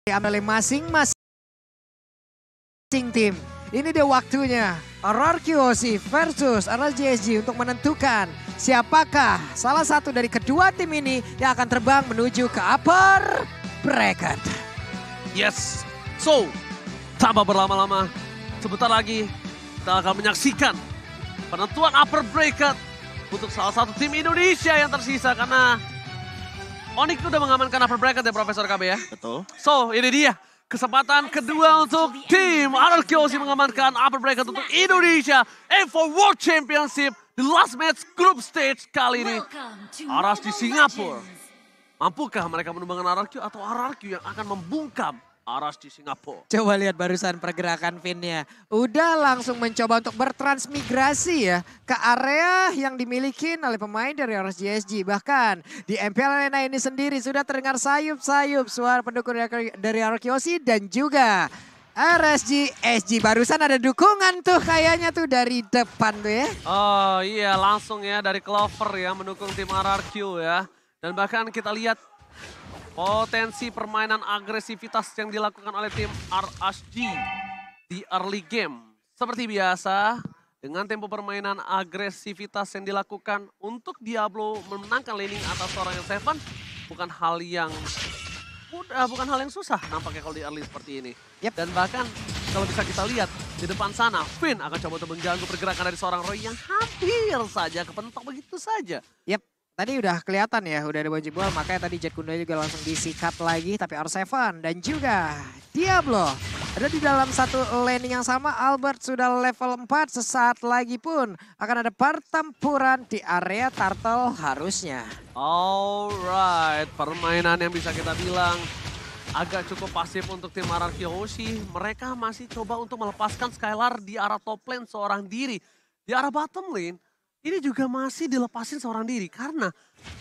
diambil oleh masing-masing tim. Ini dia waktunya RRQoC versus RSJSG untuk menentukan siapakah salah satu dari kedua tim ini yang akan terbang menuju ke upper bracket. Yes, so tanpa berlama-lama, sebentar lagi kita akan menyaksikan penentuan upper bracket untuk salah satu tim Indonesia yang tersisa karena Onyx udah mengamankan upper bracket ya Profesor KB ya. Betul. So ini dia kesempatan kedua untuk tim RRQoC mengamankan upper bracket untuk Indonesia for World Championship the last match group stage kali ini. Aras di Singapura. Mampukah mereka menumbangkan RRQ atau RRQ yang akan membungkam Aras di Singapura? Coba lihat barusan pergerakan Finn-nya. Udah langsung mencoba untuk bertransmigrasi ya ke area yang dimiliki oleh pemain dari RSJSG. Bahkan di MPL Arena ini sendiri sudah terdengar sayup-sayup suara pendukung dari RRQoC dan juga RSJSG. Barusan ada dukungan tuh kayaknya tuh dari depan tuh ya. Oh iya langsung ya dari Clover ya mendukung tim RRQ ya. Dan bahkan kita lihat potensi permainan agresivitas yang dilakukan oleh tim RSG di early game. Seperti biasa, dengan tempo permainan agresivitas yang dilakukan untuk Diablo memenangkan laning atas seorang yang Seven, bukan hal yang mudah, bukan hal yang susah nampaknya kalau di early seperti ini. Yep. Dan bahkan kalau bisa kita lihat di depan sana, Finn akan coba untuk mengganggu pergerakan dari seorang Roy yang hampir saja kepentok begitu saja. Yep. Tadi udah kelihatan ya, udah ada baju bola, makanya tadi Jet Kunda juga langsung disikat lagi. Tapi R7 dan juga Diablo ada di dalam satu laning yang sama. Albert sudah level 4, sesaat lagi pun akan ada pertempuran di area turtle harusnya. Alright, permainan yang bisa kita bilang agak cukup pasif untuk tim RRQoC. Mereka masih coba untuk melepaskan Skylar di arah top lane seorang diri. Di arah bottom lane, ini juga masih dilepasin seorang diri karena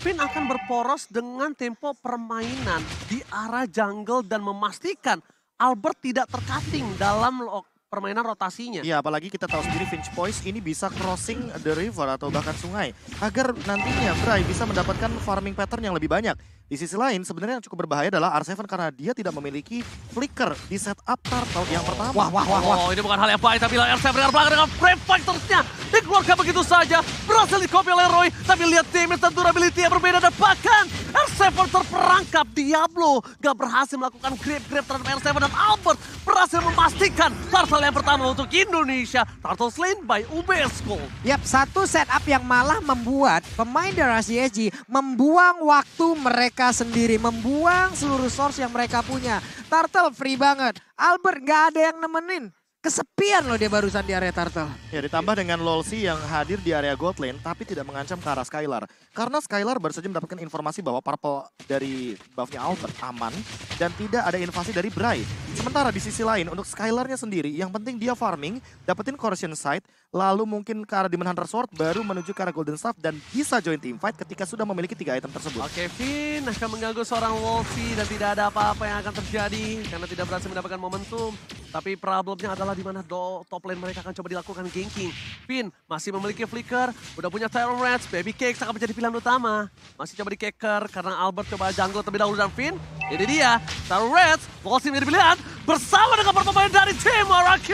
Finn akan berporos dengan tempo permainan di arah jungle dan memastikan Albert tidak tercutting dalam permainan rotasinya. Iya, apalagi kita tahu sendiri Finch Poise ini bisa crossing the river atau bahkan sungai agar nantinya Bray bisa mendapatkan farming pattern yang lebih banyak. Di sisi lain sebenarnya yang cukup berbahaya adalah R7 karena dia tidak memiliki flicker di setup turtle yang pertama. Wah. Oh, ini bukan hal yang baik tapi R7 dengan belakang dengan frame fightersnya dikeluarkan begitu saja. Berhasil di-copy oleh Roy, tapi lihat damage dan durability yang berbeda dan bahkan R7 terperangkap. Diablo gak berhasil melakukan grab terhadap R7 dan Albert berhasil memastikan turtle yang pertama untuk Indonesia. Turtle slain by UBS Gold. Yap, satu setup yang malah membuat pemain dari RSJSG membuang waktu mereka sendiri, membuang seluruh source yang mereka punya. Turtle free banget, Albert gak ada yang nemenin. Kesepian loh dia barusan di area turtle. Ya, ditambah dengan Lolsi yang hadir di area gold lane tapi tidak mengancam ke arah Skylar. Karena Skylar baru saja mendapatkan informasi bahwa purple dari buffnya Albert aman dan tidak ada invasi dari Bray. Sementara di sisi lain untuk Skylarnya sendiri yang penting dia farming, dapetin Corrosion Sight, lalu mungkin ke arah Demon Hunter Sword baru menuju ke arah Golden Staff dan bisa join team fight ketika sudah memiliki 3 item tersebut. Oke, Finn akan mengganggu seorang Wolfie dan tidak ada apa-apa yang akan terjadi karena tidak berhasil mendapatkan momentum. Tapi problemnya adalah di mana top lane mereka akan coba dilakukan ganking. Finn masih memiliki flicker, udah punya Terror Rats, Baby Cakes akan menjadi pilihan utama. Masih coba di keker karena Albert coba jungle terlebih dahulu dan Finn. Ini dia, Terror Rats, Wolfie menjadi pilihan bersama dengan pertemuan dari tim RRQ.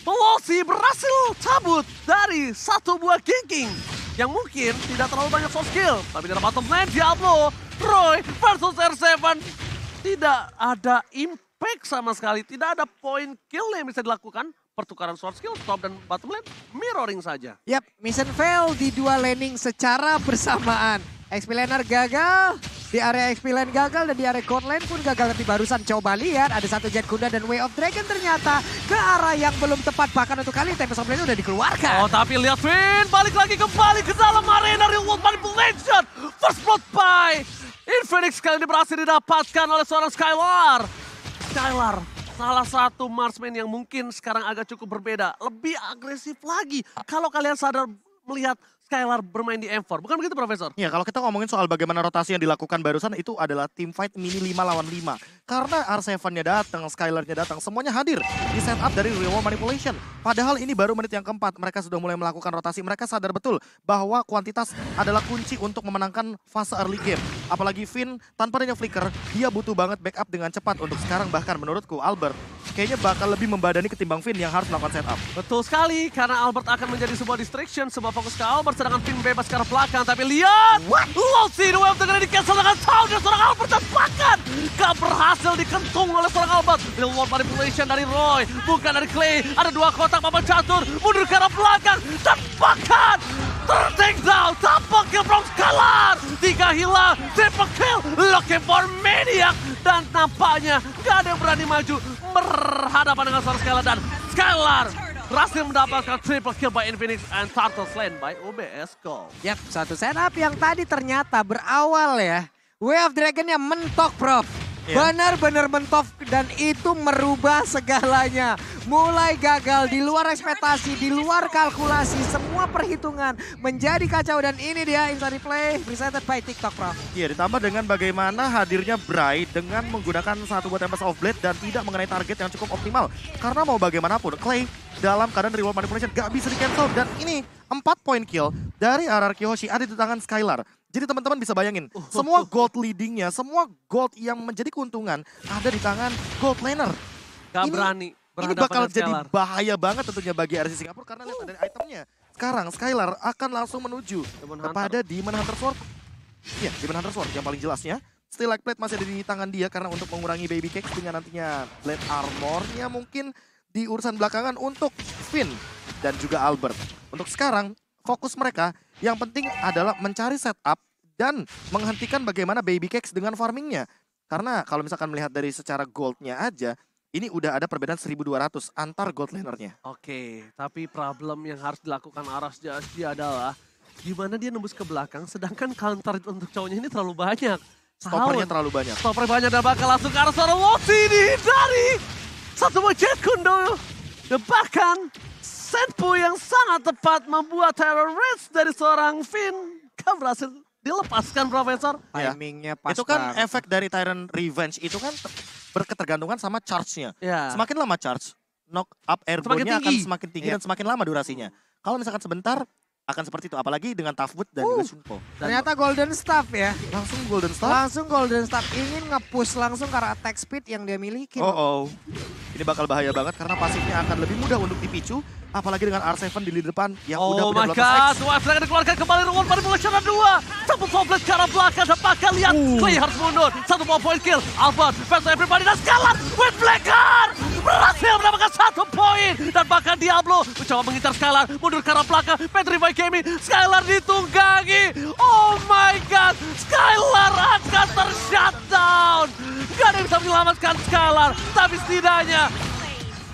Wolfie berhasil cabut dari satu buah ganking yang mungkin tidak terlalu banyak soft skill. Tapi dalam bottom lane, Diablo, Roy versus R7 tidak ada impact sama sekali. Tidak ada point kill yang bisa dilakukan. Pertukaran sword skill, top dan bottom lane, mirroring saja. Yap, mission fail di dua laning secara bersamaan. XP laner gagal, di area XP lane gagal dan di area gold lane pun gagal. Tapi barusan coba lihat ada satu Jet Kunda dan Way of Dragon ternyata ke arah yang belum tepat. Bahkan untuk kali Tempest of Lane udah dikeluarkan. Oh tapi lihat Finn balik lagi kembali ke dalam arena real world manipulation. First blood by Infinix kali ini berhasil didapatkan oleh seorang Skylar. Skylar salah satu marksman yang mungkin sekarang agak cukup berbeda. Lebih agresif lagi. Kalau kalian sadar melihat Skylar bermain di M4. Bukan begitu, Profesor? Ya, kalau kita ngomongin soal bagaimana rotasi yang dilakukan barusan itu adalah team fight mini 5 lawan 5. Karena R7-nya datang, Skylar-nya datang, semuanya hadir di setup dari Real World Manipulation. Padahal ini baru menit yang keempat, mereka sudah mulai melakukan rotasi. Mereka sadar betul bahwa kuantitas adalah kunci untuk memenangkan fase early game. Apalagi Finn, tanpa adanya flicker, dia butuh banget backup dengan cepat untuk sekarang. Bahkan menurutku, Albert kayaknya bakal lebih membadani ketimbang Finn yang harus melakukan setup. Betul sekali, karena Albert akan menjadi sebuah distraction, sebuah fokus ke Albert, sedangkan Finn bebas ke arah belakang. Tapi lihat, Lossy the Wave dengan di-cancel dengan sound seorang Albert dan bahkan gak berhasil dikentung oleh seorang Albert. Real World Manipulation dari Roy, bukan dari Clay. Ada dua kotak papan catur, mundur ke arah belakang, dan bahkan take down, tanpa kill from Skylar. 3 hilang, triple kill, looking for Maniac. Dan nampaknya gak ada yang berani maju berhadapan dengan seorang Skylar. Dan Skylar berhasil mendapatkan triple kill by Infinix and Turtle Slain by OBS Gold. Yap, satu setup yang tadi ternyata berawal ya. Way of Dragon-nya mentok, Prof. Benar-benar mentok dan itu merubah segalanya. Mulai gagal, di luar ekspektasi, di luar kalkulasi, semua perhitungan menjadi kacau. Dan ini dia Inside Replay presented by TikTok, Prof. Iya, ditambah dengan bagaimana hadirnya Bray dengan menggunakan satu buah Tempest of Blade dan tidak mengenai target yang cukup optimal. Karena mau bagaimanapun, Clay dalam keadaan Real World Manipulation gak bisa di-cancel. Dan ini 4 point kill dari RRQ Hoshi ada di tangan Skylar. Jadi teman-teman bisa bayangin, semua gold leadingnya, semua gold yang menjadi keuntungan ada di tangan gold laner. Gak berani. Ini bakal jadi bahaya banget tentunya bagi RC Singapura karena lihat dari itemnya. Sekarang Skylar akan langsung menuju kepada Demon Hunter Sword. Iya, Demon Hunter Sword yang paling jelasnya. Still Like Plate masih ada di tangan dia karena untuk mengurangi Baby Cakes dengan nantinya Blade Armor-nya mungkin di urusan belakangan untuk Finn dan juga Albert. Untuk sekarang, fokus mereka yang penting adalah mencari setup dan menghentikan bagaimana Baby Cakes dengan farmingnya. Karena kalau misalkan melihat dari secara goldnya aja, ini udah ada perbedaan 1.200 antar gold lanernya. Oke, tapi problem yang harus dilakukan Aras Jasdi adalah gimana dia nembus ke belakang sedangkan counter untuk cowoknya ini terlalu banyak. Stoppernya terlalu banyak. Stopper banyak dan bakal langsung ke arah seorang Lossy dihindari. Satu buah Jet Kundo. Dan bahkan Senpu yang sangat tepat membuat terror race dari seorang Finn kan berhasil dilepaskan, Profesor. Timingnya pas Itu kan banget. efek dari Tyrant Revenge itu kan berketergantungan sama charge-nya. Ya. Semakin lama charge, knock up airborne-nya akan semakin tinggi dan semakin lama durasinya. Kalau misalkan sebentar, akan seperti itu. Apalagi dengan Tough Wood dan juga Shunpo. Ternyata Golden Staff ya. Langsung Golden Star. Langsung Golden Staff ingin nge-push langsung karena attack speed yang dia miliki. Oh. Ini bakal bahaya banget karena pasifnya akan lebih mudah untuk dipicu. Apalagi dengan R7 di lead depan yang udah Oh punya my 12x. god, Swipe akan dikeluarkan kembali Real Manipulation 2. Satu toplet ke arah belakang dan bahkan lihat Clay harus mundur. Satu point kill, Albert, versus everybody dan Skylar with Blacker berhasil mendapatkan 1 poin. Dan bahkan Diablo mencoba mengincar Skylar, mundur ke arah belakang, Petrify Kemi, Skylar ditunggangi. Oh my god, Skylar akan ter-shutdown. Gak ada yang bisa menyelamatkan Skylar, tapi setidaknya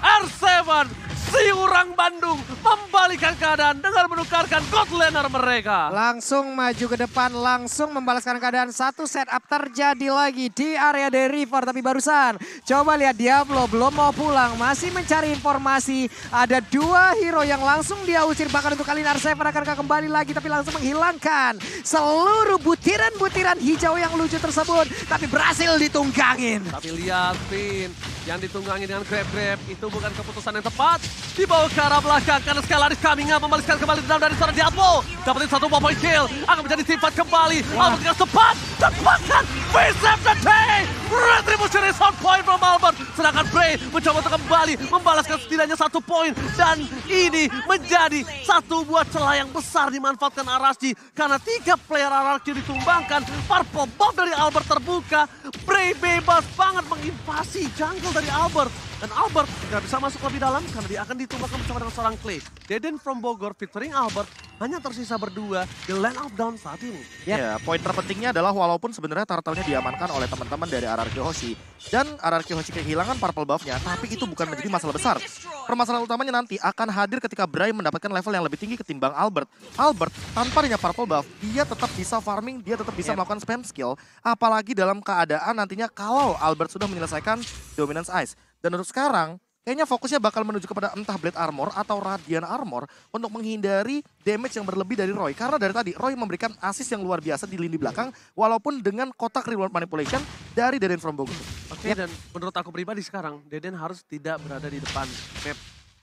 R7 si orang Bandung membalikan keadaan dengan menukarkan god laner mereka. Langsung maju ke depan, langsung membalaskan keadaan. Satu setup terjadi lagi di area dari River. Tapi barusan, coba lihat Diablo belum mau pulang. Masih mencari informasi. Ada 2 hero yang langsung dia usir. Bahkan untuk kali ini R7 akan kembali lagi. Tapi langsung menghilangkan seluruh butiran-butiran hijau yang lucu tersebut. Tapi berhasil ditunggangin. Tapi lihat Finn yang ditunggangi dengan grab-grab itu bukan keputusan yang tepat. Dibawa ke arah belakang karena Skylar is coming up, membalaskan kembali dendam dari seorang Diablo. Dapetin 1 point kill, akan menjadi team fight kembali. Albert dengan cepat, dan bahkan face the day. Retribution is on point from Albert. Sedangkan Bray mencoba untuk kembali membalaskan setidaknya 1 poin. Dan ini menjadi satu buah celah yang besar dimanfaatkan Arashi. Karena 3 player RRQ ditumbangkan, purple buff dari Albert terbuka. Bray bebas banget menginvasi jungle dari Albert. Dan Albert gak bisa masuk lebih dalam karena dia akan ditumbangkan bersama dengan seorang Clay. Deden from Bogor featuring Albert hanya tersisa berdua di lane of down saat ini. Ya, poin terpentingnya adalah walaupun sebenarnya turtle-nya diamankan oleh teman-teman dari RRQ Hoshi. Dan RRQ Hoshi kehilangan purple buff-nya, tapi itu bukan menjadi masalah besar. Permasalahan utamanya nanti akan hadir ketika Bray mendapatkan level yang lebih tinggi ketimbang Albert. Albert, tanpa adanya purple buff, dia tetap bisa farming, dia tetap bisa melakukan spam skill. Apalagi dalam keadaan nantinya kalau Albert sudah menyelesaikan Dominance Ice. Dan untuk sekarang, kayaknya fokusnya bakal menuju kepada entah Blade Armor atau Radiant Armor untuk menghindari damage yang berlebih dari Roy. Karena dari tadi Roy memberikan assist yang luar biasa di lini belakang walaupun dengan kotak reward manipulation dari Deden from Bogo. Oke, dan menurut aku pribadi sekarang, Deden harus tidak berada di depan map.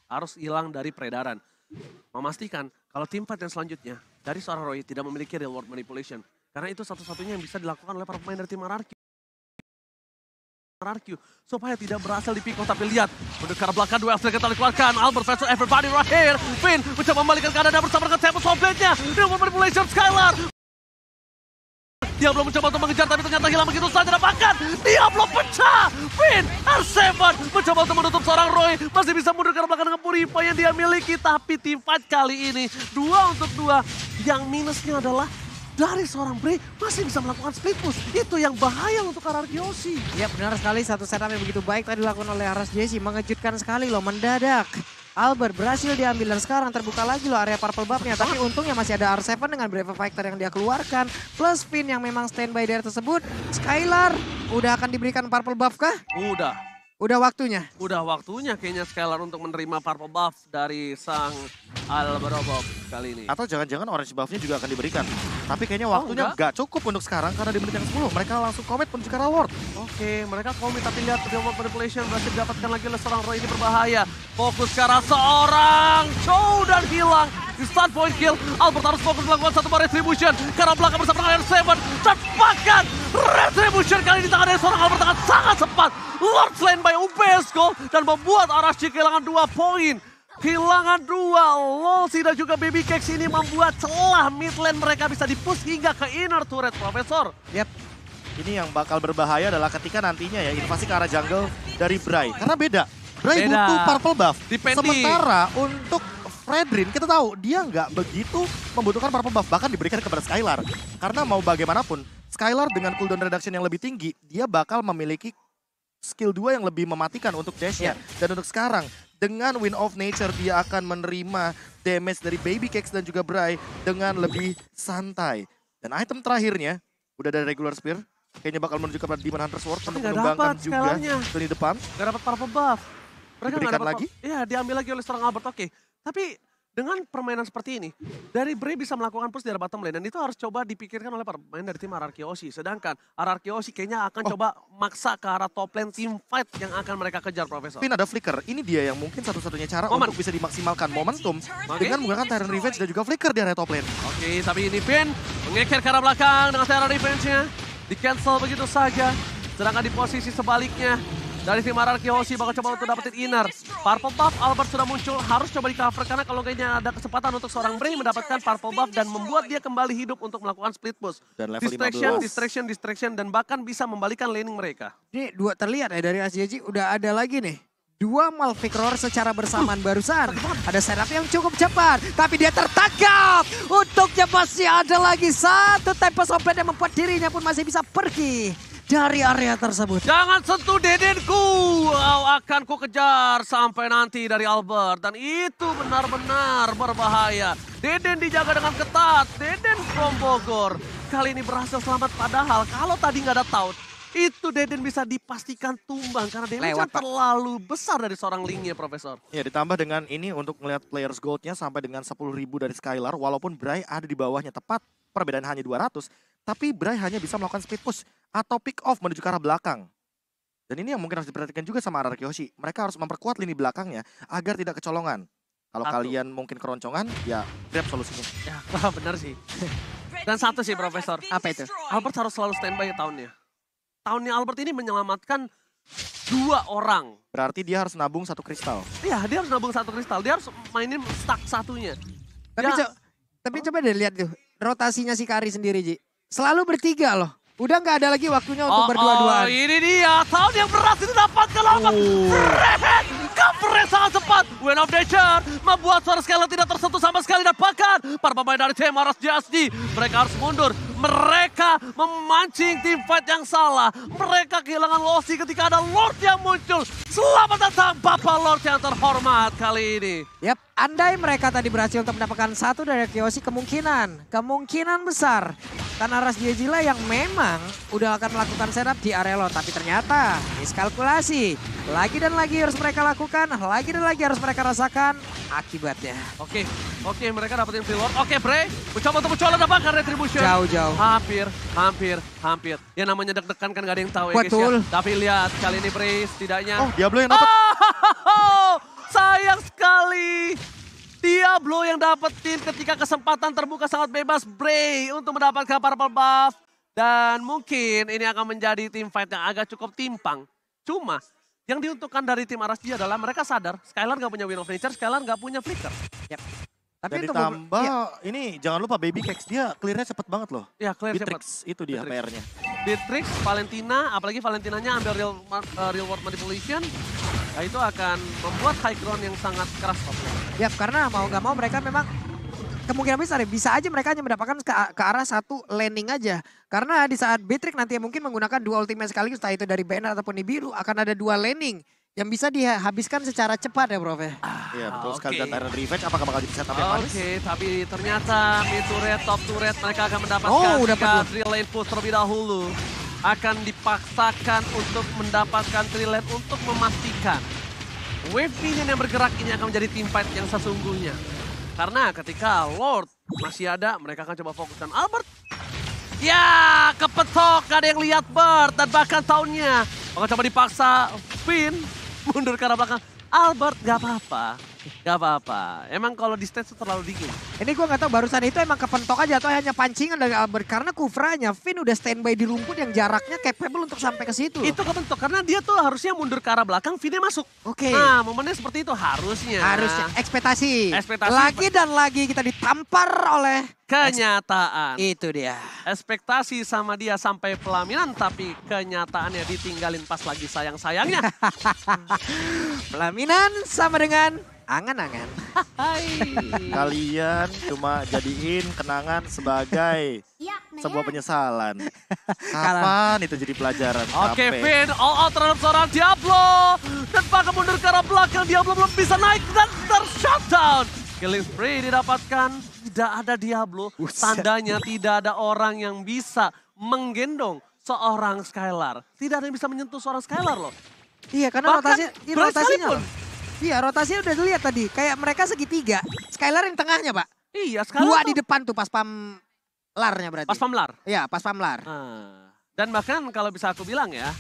Harus hilang dari peredaran. Memastikan kalau tim fight yang selanjutnya dari seorang Roy tidak memiliki reward manipulation. Karena itu satu-satunya yang bisa dilakukan oleh para pemain dari tim RRQ. Supaya tidak berhasil di pick off, tapi lihat untuk ke arah belakang dua FT kita dikeluarkan. Albert versus everybody right here. Finn mencoba membalikan keadaan bersama dengan Tempest of Blade-nya. Reward manipulation Skylar. Diablo mencoba untuk mengejar tapi ternyata hilang begitu saja, dapatkan. Diablo pecah. Finn R7 mencoba untuk menutup seorang Roy. Masih bisa mundur ke arah belakang dengan Purify yang dia miliki. Tapi tim fight kali ini 2 untuk 2. Yang minusnya adalah dari seorang Bray masih bisa melakukan split push. Itu yang bahaya untuk RRQ Aussie. Ya benar sekali, satu setup yang begitu baik tadi dilakukan oleh RSJC. Mengejutkan sekali loh, mendadak. Albert berhasil diambil dan sekarang terbuka lagi loh area purple buff-nya. Tapi untungnya masih ada R7 dengan Brave Fighter yang dia keluarkan. Plus Finn yang memang standby dari tersebut. Skylar udah akan diberikan purple buff kah? Udah waktunya? Udah waktunya kayaknya Skylar untuk menerima purple buff dari sang Alberobob kali ini. Atau jangan-jangan orange buff-nya juga akan diberikan. Tapi kayaknya waktunya nggak cukup untuk sekarang karena di menit yang 10 mereka langsung commit menuju ke arah Ward. Oke, mereka commit tapi lihat reward manipulation berhasil didapatkan lagi oleh seorang Roy, ini berbahaya. Fokus ke arah seorang Chow dan hilang. Di start point kill, Albert harus fokus melakukan satu bar retribution. Ke arah belakang bersama dengan R7. Cepatkan retribution kali ini tangan dari seorang Albert dengan sangat cepat. Lord slain by UPS Gold dan membuat RSG kehilangan 2 poin. Kehilangan 2, Lolsi dan juga Baby Cakes ini membuat celah mid lane mereka bisa di-push hingga ke inner turret, Profesor. Yap. Ini yang bakal berbahaya adalah ketika nantinya ya invasi ke arah jungle dari Bray. Karena beda. Bray butuh purple buff. Sementara untuk Fredrin kita tahu dia nggak begitu membutuhkan purple buff. Bahkan diberikan kepada Skylar. Karena mau bagaimanapun, Skylar dengan cooldown reduction yang lebih tinggi, dia bakal memiliki skill 2 yang lebih mematikan untuk dash-nya. Dan untuk sekarang, dengan Wind of Nature dia akan menerima damage dari Baby Cakes dan juga Bray dengan lebih santai. Dan item terakhirnya, udah ada regular spear. Kayaknya bakal menuju kepada Demon Hunter Sword untuk mengembangkan juga lini depan. Gak dapat purple buff. Mereka Diberikan lagi? Iya, diambil lagi oleh seorang Albert, oke. Tapi dengan permainan seperti ini, dari Bray bisa melakukan push dari bottom lane. Dan itu harus coba dipikirkan oleh para pemain dari tim RRQ Aussie. Sedangkan RRQ Aussie kayaknya akan coba maksa ke arah top lane team fight yang akan mereka kejar, Profesor. Finn ada flicker, ini dia yang mungkin satu-satunya cara untuk bisa dimaksimalkan momentum dengan menggunakan Tyrant Revenge dan juga flicker di area top lane. Oke, tapi ini Finn mengeker ke arah belakang dengan Tyrant Revenge-nya. Di-cancel begitu saja. Sedangkan di posisi sebaliknya, dari tim RRQ Aussie bakal coba untuk dapetin inner. Purple buff Albert sudah muncul, harus coba di cover karena kalau kayaknya ada kesempatan untuk seorang Bray mendapatkan purple buff dan membuat dia kembali hidup untuk melakukan split push. Dan level Distraction dan bahkan bisa membalikan laning mereka. Ini dua terlihat ya dari SJJ udah ada lagi nih. 2 Malphite Roar secara bersamaan barusan. Ada setup yang cukup cepat, tapi dia tertangkap. Untuknya masih ada lagi satu Tempest of Blade yang membuat dirinya pun masih bisa pergi dari area tersebut. Jangan sentuh Dedenku, akan ku kejar sampai nanti dari Albert. Dan itu benar-benar berbahaya. Deden dijaga dengan ketat, Deden from Bogor. Kali ini berhasil selamat padahal kalau tadi nggak ada taunt, itu Deden bisa dipastikan tumbang karena damage terlalu besar dari seorang Link-nya, Profesor. Ya, ditambah dengan ini untuk melihat players gold-nya sampai dengan 10.000 dari Skylar, walaupun Bray ada di bawahnya tepat, perbedaan hanya 200, tapi Bray hanya bisa melakukan speed push atau pick off menuju ke arah belakang. Dan ini yang mungkin harus diperhatikan juga sama RRQ Aussie. Mereka harus memperkuat lini belakangnya agar tidak kecolongan. Kalau kalian mungkin keroncongan, ya grab solusinya. Ya, benar sih. Dan satu sih, Profesor. Apa itu? Albert harus selalu standby tahunnya. Tahunnya Albert ini menyelamatkan 2 orang. Berarti dia harus nabung 1 kristal. Iya, dia harus nabung 1 kristal. Dia harus mainin stack satunya. Tapi coba deh lihat tuh, rotasinya si Kari sendiri, Ji. Selalu bertiga loh. Udah nggak ada lagi waktunya untuk berdua-duaan. Ini dia, tahun yang berhasil didapatkan Albert. Covernya sangat cepat. Wind of Nature membuat suara Skylar tidak tersentuh sama sekali. Dan bahkan para pemain dari tim RSJSD, mereka harus mundur. mereka memancing tim fight yang salah. Mereka kehilangan Losi ketika ada Lord yang muncul. Selamat datang Bapak Lord yang terhormat kali ini. Yap, andai mereka tadi berhasil untuk mendapatkan satu dari Kyoshi, kemungkinan besar. Karena Ras JSG lah yang memang udah akan melakukan setup di area Lord. Tapi ternyata miskalkulasi. Lagi dan lagi harus mereka lakukan, lagi dan lagi harus mereka rasakan akibatnya. Oke, mereka dapetin free Lord. Oke, Bray, mencoba dapatkan retribution. Jauh-jauh. Hampir. Ya namanya deg-degan kan gak ada yang tahu ya guys Betul. ya. Tapi lihat kali ini Bray setidaknya. Oh, Diablo yang dapat. Sayang sekali. Diablo yang dapetin ketika kesempatan terbuka sangat bebas Bray untuk mendapatkan purple buff. Dan mungkin ini akan menjadi tim fight yang agak cukup timpang. Cuma yang diuntungkan dari tim RSG adalah mereka sadar Skylar gak punya Wind of Nature, Skylar gak punya Flicker. Yap. Dan untuk ditambah ya, ini jangan lupa Baby Cakes dia clearnya cepet banget loh. Ya, clear cepat. Beatrix itu dia Beatrix. PR-nya. Beatrix, Valentina, apalagi Valentinanya ambil real world manipulation. Nah, itu akan membuat high ground yang sangat keras. yap, karena mau gak mau mereka memang kemungkinan besar ya, bisa aja mereka hanya mendapatkan ke arah satu landing aja. Karena di saat Beatrix nanti mungkin menggunakan dua ultimate sekaligus, entah itu dari Banner ataupun Nibiru, akan ada dua landing yang bisa dihabiskan secara cepat ya Prof. Iya betul sekali. Oke. Dan Iron Revenge apakah bakal jadi setup yang manis? Oke, tapi ternyata mid turret, top turret mereka akan mendapatkan Oh, dapat dua. drill lane push terlebih dahulu. Akan dipaksakan untuk mendapatkan drill lane untuk memastikan wave minion yang bergerak ini akan menjadi team fight yang sesungguhnya. Karena ketika Lord masih ada, mereka akan coba fokuskan Albert. Ya, kepetok, gak ada yang lihat Bert dan bahkan tahunnya. Akan coba dipaksa Finn mundur ke arah belakang. Albert gak apa-apa. Emang kalau di stage itu terlalu dingin. Ini gue gak tahu barusan itu emang kepentok aja atau hanya pancingan dari Albert. Karena Kufranya, Finn udah standby di rumput yang jaraknya capable untuk sampai ke situ. Itu kebentuk karena dia tuh harusnya mundur ke arah belakang, Finn masuk. Oke. Nah, momennya seperti itu harusnya. Harusnya ekspektasi. Ekspektasi. Lagi dan lagi kita ditampar oleh Kenyataan. itu dia. Ekspektasi sama dia sampai pelaminan, tapi kenyataannya ditinggalin pas lagi sayang-sayangnya. Pelaminan sama dengan angan-angan. Hai. Kalian cuma jadiin kenangan sebagai sebuah penyesalan. Kapan itu jadi pelajaran? Oke, Capek. Finn all out terhadap seorang Diablo. Dan bahkan mundur ke arah belakang, Diablo belum bisa naik dan ter-shutdown. Killing spree didapatkan, tidak ada Diablo. Buset. Tandanya tidak ada orang yang bisa menggendong seorang Skylar. Tidak ada yang bisa menyentuh seorang Skylar loh. Iya karena Bahkan rotasinya Bryce loh. sekalipun. Iya rotasinya udah dilihat tadi. Kayak mereka segitiga. Skylar yang tengahnya Pak. Iya, Skylar Dua tuh di depan tuh pas pamlarnya berarti. pas pamlar. Iya pas pamlar. Nah, dan bahkan kalau bisa aku bilang ya,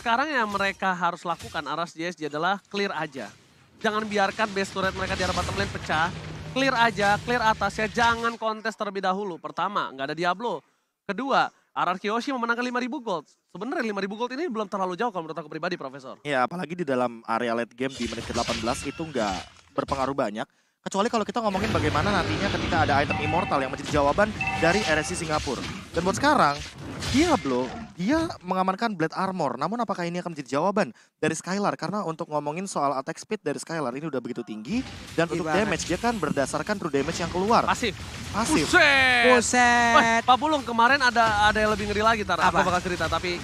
sekarang yang mereka harus lakukan Aras JSG adalah clear aja. Jangan biarkan base turret mereka di arah bottom lane pecah. Clear aja, clear atasnya, jangan kontes terlebih dahulu. Pertama, nggak ada Diablo. Kedua, RRQ Yoshi memenangkan 5.000 gold. Sebenarnya 5.000 gold ini belum terlalu jauh kalau menurut aku pribadi, Profesor. Ya apalagi di dalam area late game di menit ke-18 itu nggak berpengaruh banyak. Kecuali kalau kita ngomongin bagaimana nantinya ketika ada item immortal yang menjadi jawaban dari RSC Singapura. Dan buat sekarang, Diablo, dia mengamankan Blade Armor. Namun apakah ini akan menjadi jawaban dari Skylar? Karena untuk ngomongin soal attack speed dari Skylar ini udah begitu tinggi. Dan untuk banget. damage, dia kan berdasarkan true damage yang keluar. Pasif. Pasif. Buset. Buset. Wah, Pak Bulung kemarin ada yang lebih ngeri lagi, Tar. Aku Apa? bakal cerita, tapi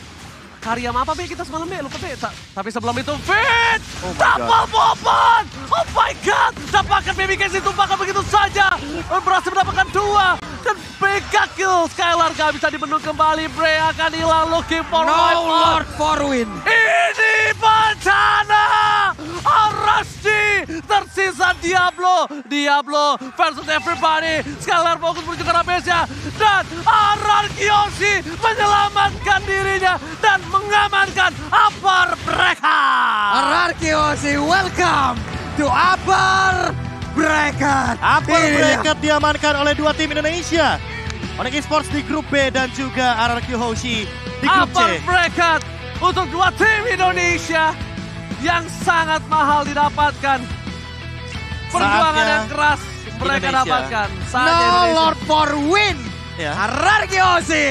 karya apa Be kita semalam Be? Lupa Be. Tapi sebelum itu, Fit! Oh my Double bomban! Oh my God! Dapatkan Baby Case ditumpahkan begitu saja. Berhasil mendapatkan 2. Dan mega kill. Skylar gak bisa dibendung kembali. Bray akan hilang looking for No life. Lord for win. Ini bencana! RSG tersisa Diablo. Diablo versus everybody. Skylar fokus menuju ke arah base-nya. Dan RRQ Yoshi menyelamatkan dirinya. Dan mengamankan upper mereka. Ararkiosi, welcome to Upper Bracket. Upper Ini dia. bracket diamankan oleh dua tim Indonesia. Onyx Esports di grup B dan juga RRQ Hoshi di grup Upper C. bracket untuk 2 tim Indonesia yang sangat mahal didapatkan. Perjuangan Saatnya yang keras mereka Indonesia. dapatkan. No Saatnya Indonesia. Lord for win. Ya. Ararkiosi.